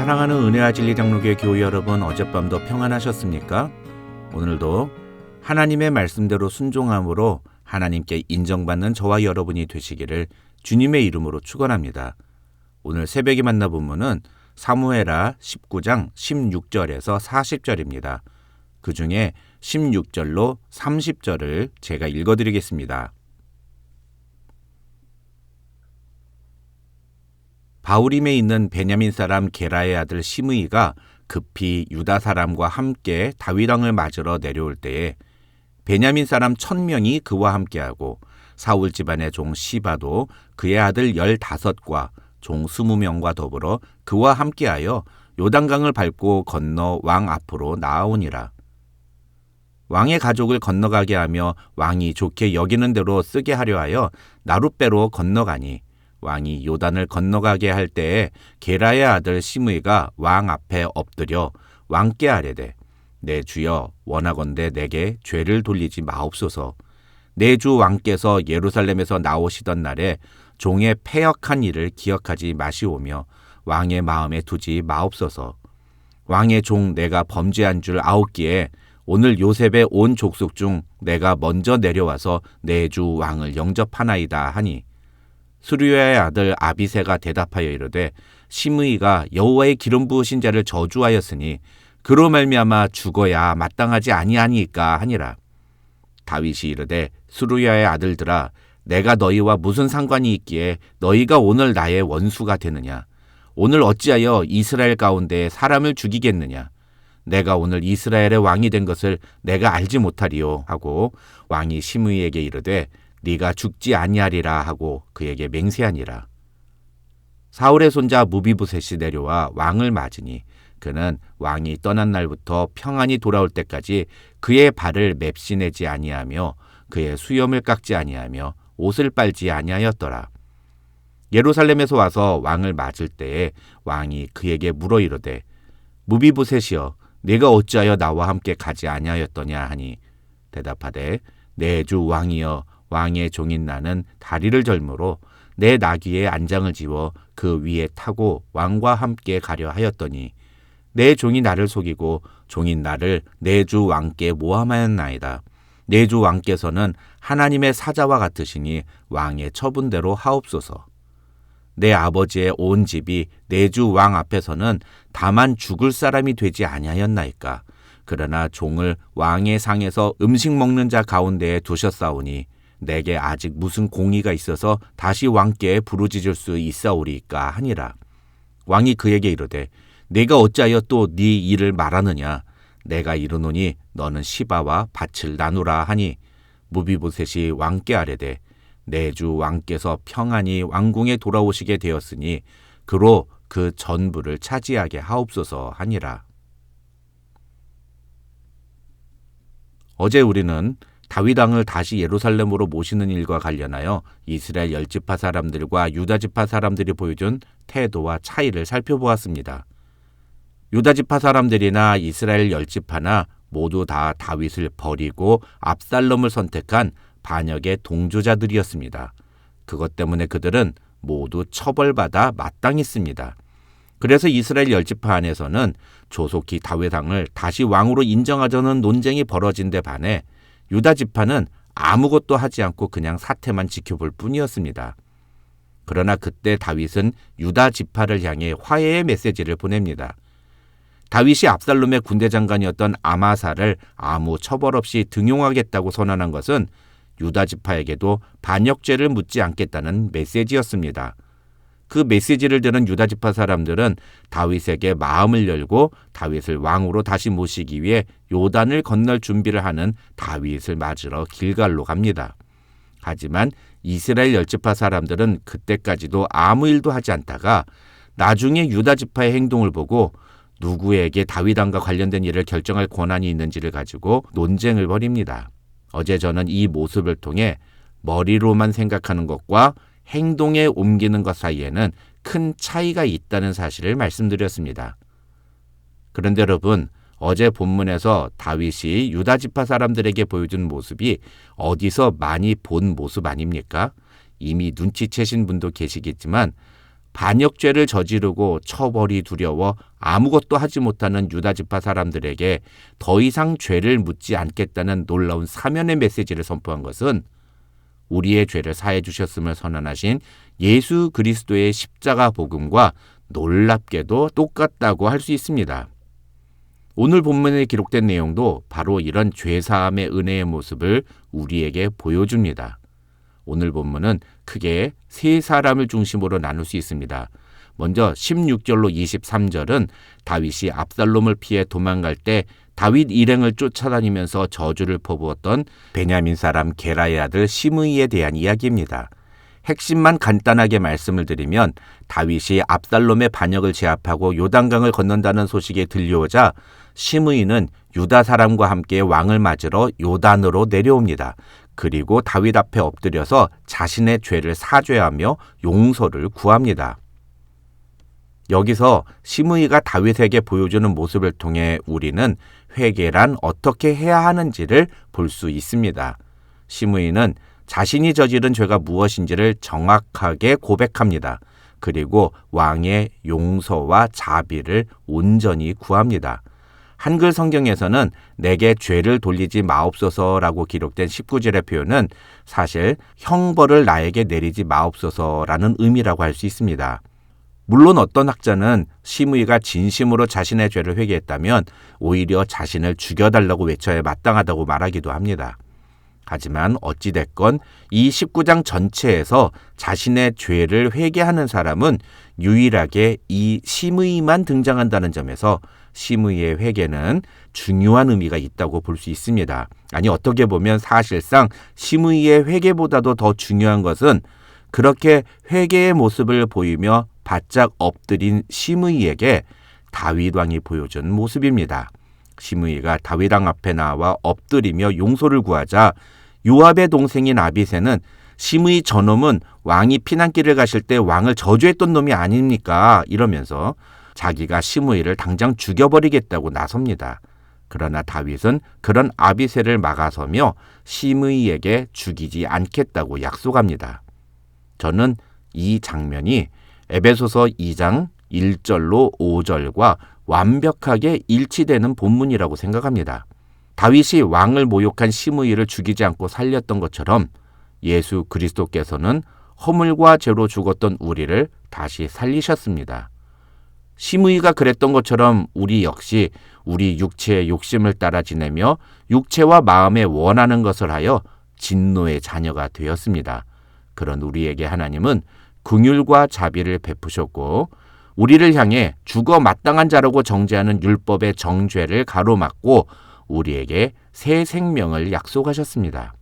사랑하는 은혜와 진리 장로교회 교회 여러분, 어젯밤도 평안하셨습니까? 오늘도 하나님의 말씀대로 순종함으로 하나님께 인정받는 저와 여러분이 되시기를 주님의 이름으로 축원합니다. 오늘 새벽에 만나 본문은 사무엘하 19장 16절에서 40절입니다. 그 중에 16절로 30절을 제가 읽어드리겠습니다. 바후림에 있는 베냐민 사람 게라의 아들 시므이가 급히 유다 사람과 함께 다윗 왕을 맞으러 내려올 때에 베냐민 사람 1000명이 그와 함께하고 사울 집안의 종 시바도 그의 아들 15과 종 20명과 더불어 그와 함께하여 요단강을 밟고 건너 왕 앞으로 나아오니라. 왕의 가족을 건너가게 하며 왕이 좋게 여기는 대로 쓰게 하려 하여 나룻배로 건너가니 왕이 요단을 건너가게 할 때에 게라의 아들 시므이가 왕 앞에 엎드려 왕께 아뢰되 내 주여 원하건대 내게 죄를 돌리지 마옵소서. 내 주 왕께서 예루살렘에서 나오시던 날에 종의 패역한 일을 기억하지 마시오며 왕의 마음에 두지 마옵소서. 왕의 종 내가 범죄한 줄 아옵기에 오늘 요셉의 온 족속 중 내가 먼저 내려와서 내 주 왕을 영접하나이다 하니 수르야의 아들 아비새가 대답하여 이르되 시므이가 여호와의 기름 부으신 자를 저주하였으니 그로 말미암아 죽어야 마땅하지 아니하니까 하니라. 다윗이 이르되 수르야의 아들들아 내가 너희와 무슨 상관이 있기에 너희가 오늘 나의 원수가 되느냐. 오늘 어찌하여 이스라엘 가운데 사람을 죽이겠느냐. 내가 오늘 이스라엘의 왕이 된 것을 내가 알지 못하리요 하고 왕이 시므이에게 이르되 네가 죽지 아니하리라 하고 그에게 맹세하니라. 사울의 손자 무비보셋이 내려와 왕을 맞으니 그는 왕이 떠난 날부터 평안히 돌아올 때까지 그의 발을 맵시내지 아니하며 그의 수염을 깎지 아니하며 옷을 빨지 아니하였더라. 예루살렘에서 와서 왕을 맞을 때에 왕이 그에게 물어 이르되 무비보셋이여 네가 어찌하여 나와 함께 가지 아니하였더냐 하니 대답하되 내 주 왕이여 왕의 종인 나는 다리를 절므로 내 나귀의 안장을 지워 그 위에 타고 왕과 함께 가려 하였더니 내 종이 나를 속이고 종인 나를 내 주 왕께 모함하였나이다. 내 주 왕께서는 하나님의 사자와 같으시니 왕의 처분대로 하옵소서. 내 아버지의 온 집이 내 주 왕 앞에서는 다만 죽을 사람이 되지 아니하였나이까. 그러나 종을 왕의 상에서 음식 먹는 자 가운데에 두셨사오니 내게 아직 무슨 공의가 있어서 다시 왕께 부르짖을 수 있사오리이까 하니라. 왕이 그에게 이르되 네가 어찌하여 또 네 일을 말하느냐. 내가 이르노니 너는 시바와 밭을 나누라 하니 무비보셋이 왕께 아뢰되 내 주 왕께서 평안히 왕궁에 돌아오시게 되었으니 그로 그 전부를 차지하게 하옵소서 하니라. 어제 우리는 다윗 왕을 다시 예루살렘으로 모시는 일과 관련하여 이스라엘 10지파 사람들과 유다 지파 사람들이 보여준 태도와 차이를 살펴보았습니다. 유다 지파 사람들이나 이스라엘 10지파나 모두 다 다윗을 버리고 압살롬을 선택한 반역의 동조자들이었습니다. 그것 때문에 그들은 모두 처벌받아 마땅했습니다. 그래서 이스라엘 10지파 안에서는 조속히 다윗 왕을 다시 왕으로 인정하자는 논쟁이 벌어진 데 반해 유다 지파는 아무것도 하지 않고 그냥 사태만 지켜볼 뿐이었습니다. 그러나 그때 다윗은 유다 지파를 향해 화해의 메시지를 보냅니다. 다윗이 압살롬의 군대 장관이었던 아마사를 아무 처벌 없이 등용하겠다고 선언한 것은 유다 지파에게도 반역죄를 묻지 않겠다는 메시지였습니다. 그 메시지를 들은 유다 지파 사람들은 다윗에게 마음을 열고 다윗을 왕으로 다시 모시기 위해 요단을 건널 준비를 하는 다윗을 맞으러 길갈로 갑니다. 하지만 이스라엘 10지파 사람들은 그때까지도 아무 일도 하지 않다가 나중에 유다 지파의 행동을 보고 누구에게 다윗 왕과 관련된 일을 결정할 권한이 있는지를 가지고 논쟁을 벌입니다. 어제 저는 이 모습을 통해 머리로만 생각하는 것과 행동에 옮기는 것 사이에는 큰 차이가 있다는 사실을 말씀드렸습니다. 그런데 여러분, 어제 본문에서 다윗이 유다 지파 사람들에게 보여준 모습이 어디서 많이 본 모습 아닙니까? 이미 눈치채신 분도 계시겠지만 반역죄를 저지르고 처벌이 두려워 아무것도 하지 못하는 유다 지파 사람들에게 더 이상 죄를 묻지 않겠다는 놀라운 사면의 메시지를 선포한 것은 우리의 죄를 사해 주셨음을 선언하신 예수 그리스도의 십자가 복음과 놀랍게도 똑같다고 할 수 있습니다. 오늘 본문에 기록된 내용도 바로 이런 죄사함의 은혜의 모습을 우리에게 보여줍니다. 오늘 본문은 크게 세 사람을 중심으로 나눌 수 있습니다. 먼저 16절로 23절은 다윗이 압살롬을 피해 도망갈 때 다윗 일행을 쫓아다니면서 저주를 퍼부었던 베냐민 사람 게라의 아들 시므이에 대한 이야기입니다. 핵심만 간단하게 말씀을 드리면 다윗이 압살롬의 반역을 제압하고 요단강을 건넌다는 소식이 들려오자 시므이는 유다 사람과 함께 왕을 맞으러 요단으로 내려옵니다. 그리고 다윗 앞에 엎드려서 자신의 죄를 사죄하며 용서를 구합니다. 여기서 시므이가 다윗에게 보여주는 모습을 통해 우리는 회개란 어떻게 해야 하는지를 볼 수 있습니다. 시므이는 자신이 저지른 죄가 무엇인지를 정확하게 고백합니다. 그리고 왕의 용서와 자비를 온전히 구합니다. 한글 성경에서는 내게 죄를 돌리지 마옵소서라고 기록된 19절의 표현은 사실 형벌을 나에게 내리지 마옵소서라는 의미라고 할 수 있습니다. 물론 어떤 학자는 시므이가 진심으로 자신의 죄를 회개했다면 오히려 자신을 죽여달라고 외쳐야 마땅하다고 말하기도 합니다. 하지만 어찌됐건 이 19장 전체에서 자신의 죄를 회개하는 사람은 유일하게 이 시므이만 등장한다는 점에서 시므이의 회개는 중요한 의미가 있다고 볼 수 있습니다. 아니 어떻게 보면 사실상 시므이의 회개보다도 더 중요한 것은 그렇게 회개의 모습을 보이며 바짝 엎드린 시므이에게 다윗 왕이 보여준 모습입니다. 시므이가 다윗 왕 앞에 나와 엎드리며 용서를 구하자 요압의 동생인 아비새는 시므이 저놈은 왕이 피난길을 가실 때 왕을 저주했던 놈이 아닙니까? 이러면서 자기가 시므이를 당장 죽여버리겠다고 나섭니다. 그러나 다윗은 그런 아비새를 막아서며 시므이에게 죽이지 않겠다고 약속합니다. 저는 이 장면이 에베소서 2장 1절로 5절과 완벽하게 일치되는 본문이라고 생각합니다. 다윗이 왕을 모욕한 시므이를 죽이지 않고 살렸던 것처럼 예수 그리스도께서는 허물과 죄로 죽었던 우리를 다시 살리셨습니다. 시므이가 그랬던 것처럼 우리 역시 우리 육체의 욕심을 따라 지내며 육체와 마음에 원하는 것을 하여 진노의 자녀가 되었습니다. 그런 우리에게 하나님은 긍휼과 자비를 베푸셨고 우리를 향해 죽어 마땅한 자라고 정죄하는 율법의 정죄를 가로막고 우리에게 새 생명을 약속하셨습니다.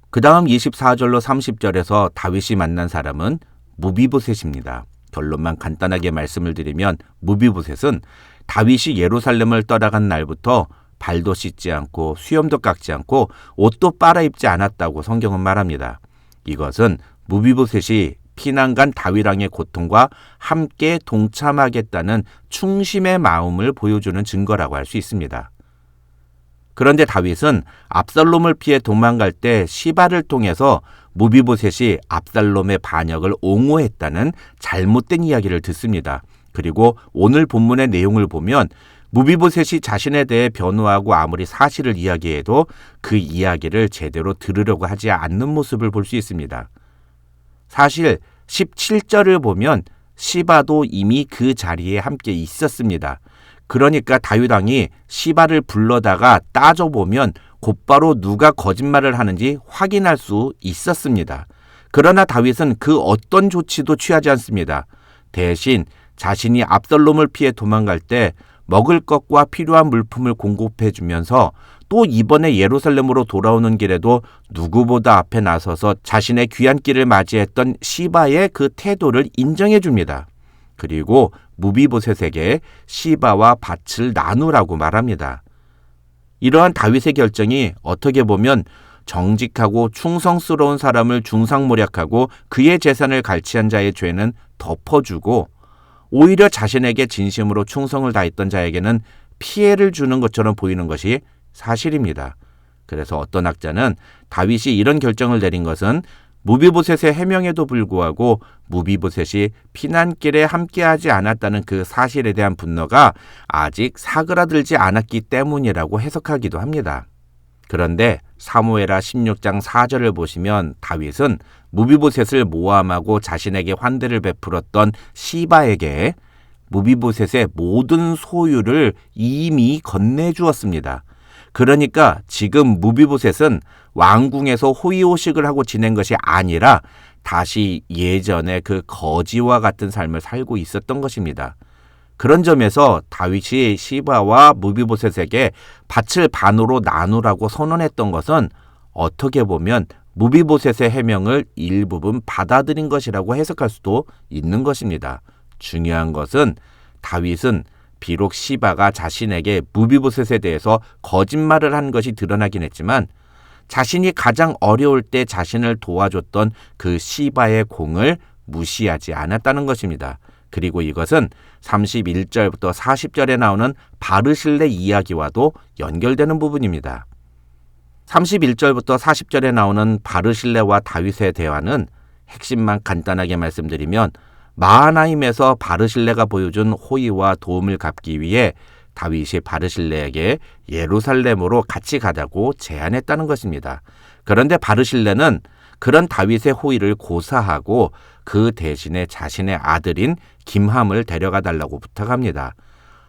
그 다음 24절로 30절에서 다윗이 만난 사람은 무비보셋입니다. 결론만 간단하게 말씀을 드리면 무비보셋은 다윗이 예루살렘을 떠나간 날부터 발도 씻지 않고 수염도 깎지 않고 옷도 빨아입지 않았다고 성경은 말합니다. 이것은 무비보셋이 피난간 다윗 왕의 고통과 함께 동참하겠다는 충심의 마음을 보여주는 증거라고 할 수 있습니다. 그런데 다윗은 압살롬을 피해 도망갈 때 시바를 통해서 무비보셋이 압살롬의 반역을 옹호했다는 잘못된 이야기를 듣습니다. 그리고 오늘 본문의 내용을 보면 무비보셋이 자신에 대해 변호하고 아무리 사실을 이야기해도 그 이야기를 제대로 들으려고 하지 않는 모습을 볼 수 있습니다. 사실 17절을 보면 시바도 이미 그 자리에 함께 있었습니다. 그러니까 다윗 왕이 시바를 불러다가 따져보면 곧바로 누가 거짓말을 하는지 확인할 수 있었습니다. 그러나 다윗은 그 어떤 조치도 취하지 않습니다. 대신 자신이 압살롬을 피해 도망갈 때 먹을 것과 필요한 물품을 공급해 주면서 또 이번에 예루살렘으로 돌아오는 길에도 누구보다 앞에 나서서 자신의 귀환길을 맞이했던 시바의 그 태도를 인정해 줍니다. 그리고 무비보셋에게 시바와 밭을 나누라고 말합니다. 이러한 다윗의 결정이 어떻게 보면 정직하고 충성스러운 사람을 중상모략하고 그의 재산을 갈취한 자의 죄는 덮어주고 오히려 자신에게 진심으로 충성을 다했던 자에게는 피해를 주는 것처럼 보이는 것이 사실입니다. 그래서 어떤 학자는 다윗이 이런 결정을 내린 것은 무비보셋의 해명에도 불구하고 무비보셋이 피난길에 함께하지 않았다는 그 사실에 대한 분노가 아직 사그라들지 않았기 때문이라고 해석하기도 합니다. 그런데 사무엘하 16장 4절을 보시면 다윗은 무비보셋을 모함하고 자신에게 환대를 베풀었던 시바에게 무비보셋의 모든 소유를 이미 건네주었습니다. 그러니까 지금 무비보셋은 왕궁에서 호의호식을 하고 지낸 것이 아니라 다시 예전의 그 거지와 같은 삶을 살고 있었던 것입니다. 그런 점에서 다윗이 시바와 무비보셋에게 밭을 반으로 나누라고 선언했던 것은 어떻게 보면 무비보셋의 해명을 일부분 받아들인 것이라고 해석할 수도 있는 것입니다. 중요한 것은 다윗은 비록 시바가 자신에게 무비보셋에 대해서 거짓말을 한 것이 드러나긴 했지만 자신이 가장 어려울 때 자신을 도와줬던 그 시바의 공을 무시하지 않았다는 것입니다. 그리고 이것은 31절부터 40절에 나오는 바르실레 이야기와도 연결되는 부분입니다. 31절부터 40절에 나오는 바르실레와 다윗의 대화는 핵심만 간단하게 말씀드리면 마하나임에서 바르실레가 보여준 호의와 도움을 갚기 위해 다윗이 바르실레에게 예루살렘으로 같이 가자고 제안했다는 것입니다. 그런데 바르실레는 그런 다윗의 호의를 고사하고 그 대신에 자신의 아들인 김함을 데려가 달라고 부탁합니다.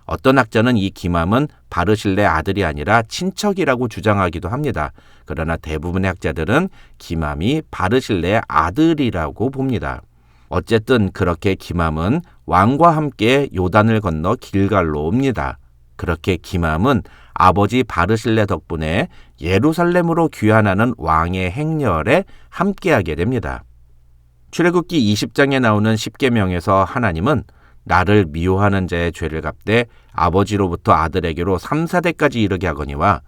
어떤 학자는 이 김함은 바르실레 아들이 아니라 친척이라고 주장하기도 합니다. 그러나 대부분의 학자들은 김함이 바르실레의 아들이라고 봅니다. 어쨌든 그렇게 김함은 왕과 함께 요단을 건너 길갈로 옵니다. 그렇게 김함은 아버지 바르실레 덕분에 예루살렘으로 귀환하는 왕의 행렬에 함께하게 됩니다. 출애굽기 20장에 나오는 십계명에서 하나님은 나를 미워하는 자의 죄를 갚되 아버지로부터 아들에게로 3, 4대까지 이르게 하거니와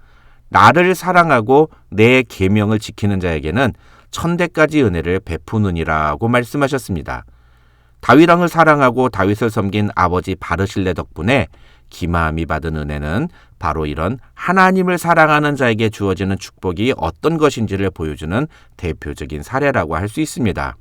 나를 사랑하고 내 계명을 지키는 자에게는 1000대까지 은혜를 베푸느니라고 말씀하셨습니다. 다윗 왕을 사랑하고 다윗을 섬긴 아버지 바르실레 덕분에 김함이 받은 은혜는 바로 이런 하나님을 사랑하는 자에게 주어지는 축복이 어떤 것인지를 보여주는 대표적인 사례라고 할 수 있습니다.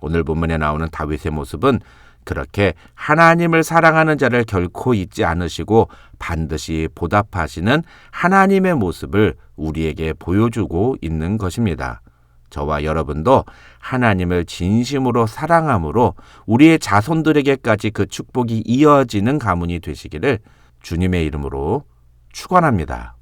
오늘 본문에 나오는 다윗의 모습은 그렇게 하나님을 사랑하는 자를 결코 잊지 않으시고 반드시 보답하시는 하나님의 모습을 우리에게 보여주고 있는 것입니다. 저와 여러분도 하나님을 진심으로 사랑함으로 우리의 자손들에게까지 그 축복이 이어지는 가문이 되시기를 주님의 이름으로 축원합니다.